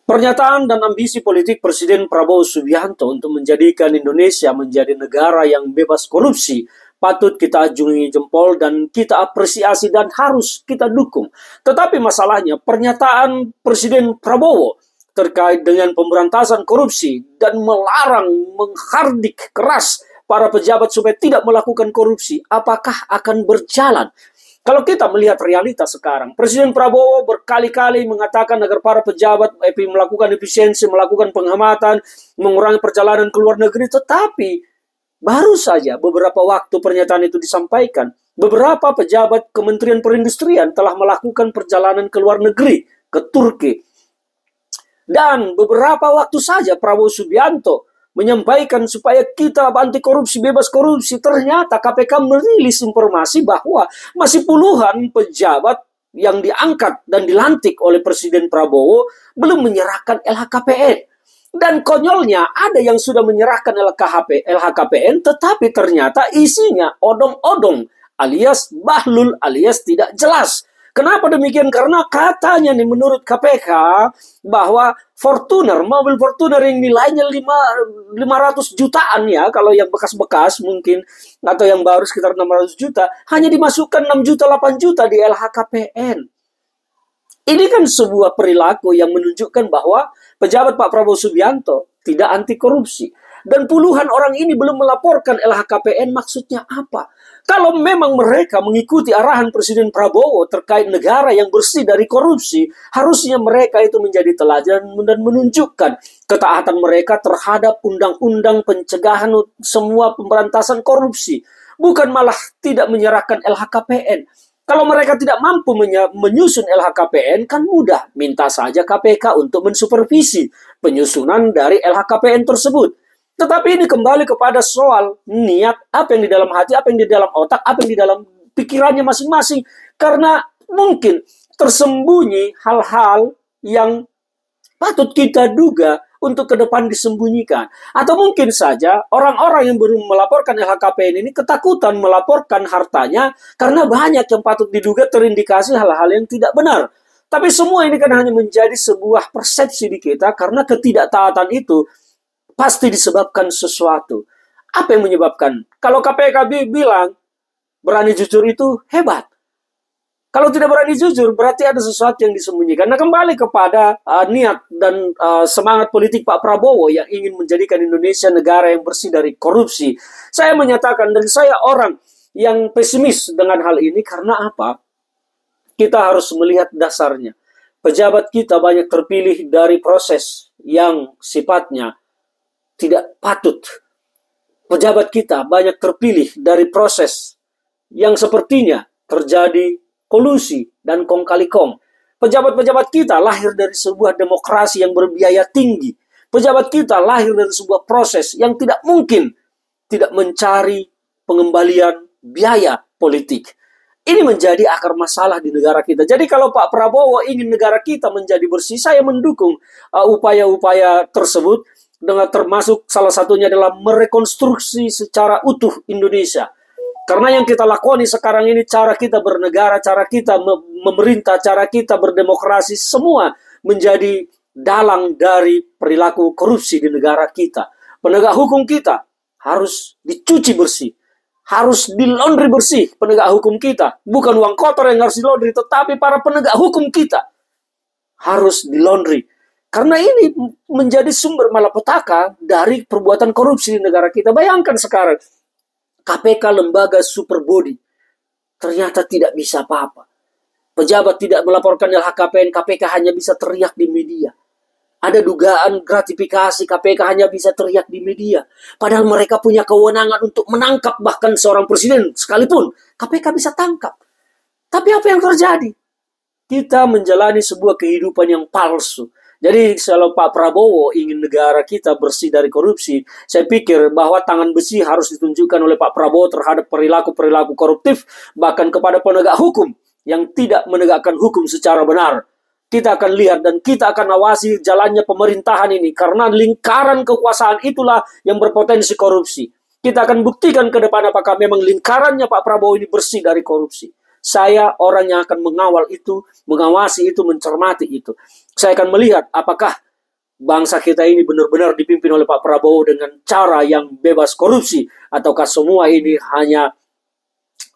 Pernyataan dan ambisi politik Presiden Prabowo Subianto untuk menjadikan Indonesia menjadi negara yang bebas korupsi patut kita ajungi jempol dan kita apresiasi dan harus kita dukung. Tetapi masalahnya pernyataan Presiden Prabowo terkait dengan pemberantasan korupsi dan melarang, menghardik keras para pejabat supaya tidak melakukan korupsi, apakah akan berjalan? Kalau kita melihat realitas sekarang, Presiden Prabowo berkali-kali mengatakan agar para pejabat melakukan efisiensi, melakukan penghematan, mengurangi perjalanan ke luar negeri. Tetapi baru saja beberapa waktu pernyataan itu disampaikan, beberapa pejabat Kementerian Perindustrian telah melakukan perjalanan ke luar negeri, ke Turki. Dan beberapa waktu saja Prabowo Subianto menyampaikan supaya kita anti korupsi, bebas korupsi. Ternyata KPK merilis informasi bahwa masih puluhan pejabat yang diangkat dan dilantik oleh Presiden Prabowo belum menyerahkan LHKPN. Dan konyolnya ada yang sudah menyerahkan LHKPN, tetapi ternyata isinya odong-odong alias bahlul alias tidak jelas. Kenapa demikian? Karena katanya nih menurut KPK bahwa Fortuner, mobil Fortuner yang nilainya 500 jutaan ya, kalau yang bekas-bekas mungkin, atau yang baru sekitar 600 juta, hanya dimasukkan 6 juta, 8 juta di LHKPN. Ini kan sebuah perilaku yang menunjukkan bahwa pejabat Pak Prabowo Subianto tidak anti korupsi. Dan puluhan orang ini belum melaporkan LHKPN, maksudnya apa? Kalau memang mereka mengikuti arahan Presiden Prabowo terkait negara yang bersih dari korupsi, harusnya mereka itu menjadi teladan dan menunjukkan ketaatan mereka terhadap undang-undang pencegahan semua pemberantasan korupsi. Bukan malah tidak menyerahkan LHKPN. Kalau mereka tidak mampu menyusun LHKPN, kan mudah. Minta saja KPK untuk mensupervisi penyusunan dari LHKPN tersebut. Tetapi ini kembali kepada soal niat, apa yang di dalam hati, apa yang di dalam otak, apa yang di dalam pikirannya masing-masing. Karena mungkin tersembunyi hal-hal yang patut kita duga untuk ke depan disembunyikan. Atau mungkin saja orang-orang yang belum melaporkan LHKPN ini ketakutan melaporkan hartanya karena banyak yang patut diduga terindikasi hal-hal yang tidak benar. Tapi semua ini kan hanya menjadi sebuah persepsi di kita karena ketidaktaatan itu pasti disebabkan sesuatu. Apa yang menyebabkan? Kalau KPK bilang berani jujur itu hebat. Kalau tidak berani jujur berarti ada sesuatu yang disembunyikan. Nah, kembali kepada niat dan semangat politik Pak Prabowo yang ingin menjadikan Indonesia negara yang bersih dari korupsi. Saya menyatakan dan saya orang yang pesimis dengan hal ini karena apa? Kita harus melihat dasarnya. Pejabat kita banyak terpilih dari proses yang sifatnya tidak patut. Pejabat kita banyak terpilih dari proses yang sepertinya terjadi kolusi dan kong kali kong. Pejabat-pejabat kita lahir dari sebuah demokrasi yang berbiaya tinggi. Pejabat kita lahir dari sebuah proses yang tidak mungkin tidak mencari pengembalian biaya politik. Ini menjadi akar masalah di negara kita. Jadi kalau Pak Prabowo ingin negara kita menjadi bersih, saya mendukung upaya-upaya tersebut. Dengan termasuk salah satunya adalah merekonstruksi secara utuh Indonesia. Karena yang kita lakoni sekarang ini, cara kita bernegara, cara kita memerintah, cara kita berdemokrasi, semua menjadi dalang dari perilaku korupsi di negara kita. Penegak hukum kita harus dicuci bersih, harus dilondri bersih penegak hukum kita. Bukan uang kotor yang harus dilondri, tetapi para penegak hukum kita harus dilondri. Karena ini menjadi sumber malapetaka dari perbuatan korupsi di negara kita. Bayangkan sekarang, KPK lembaga super body, ternyata tidak bisa apa-apa. Pejabat tidak melaporkan LHKPN, KPK hanya bisa teriak di media. Ada dugaan gratifikasi, KPK hanya bisa teriak di media. Padahal mereka punya kewenangan untuk menangkap bahkan seorang presiden sekalipun. KPK bisa tangkap. Tapi apa yang terjadi? Kita menjalani sebuah kehidupan yang palsu. Jadi kalau Pak Prabowo ingin negara kita bersih dari korupsi, saya pikir bahwa tangan besi harus ditunjukkan oleh Pak Prabowo terhadap perilaku-perilaku koruptif, bahkan kepada penegak hukum yang tidak menegakkan hukum secara benar. Kita akan lihat dan kita akan awasi jalannya pemerintahan ini, karena lingkaran kekuasaan itulah yang berpotensi korupsi. Kita akan buktikan ke depan apakah memang lingkarannya Pak Prabowo ini bersih dari korupsi. Saya orang yang akan mengawal itu, mengawasi itu, mencermati itu. Saya akan melihat apakah bangsa kita ini benar-benar dipimpin oleh Pak Prabowo dengan cara yang bebas korupsi, ataukah semua ini hanya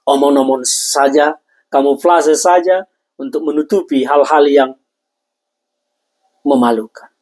omong-omong saja, kamuflase saja untuk menutupi hal-hal yang memalukan.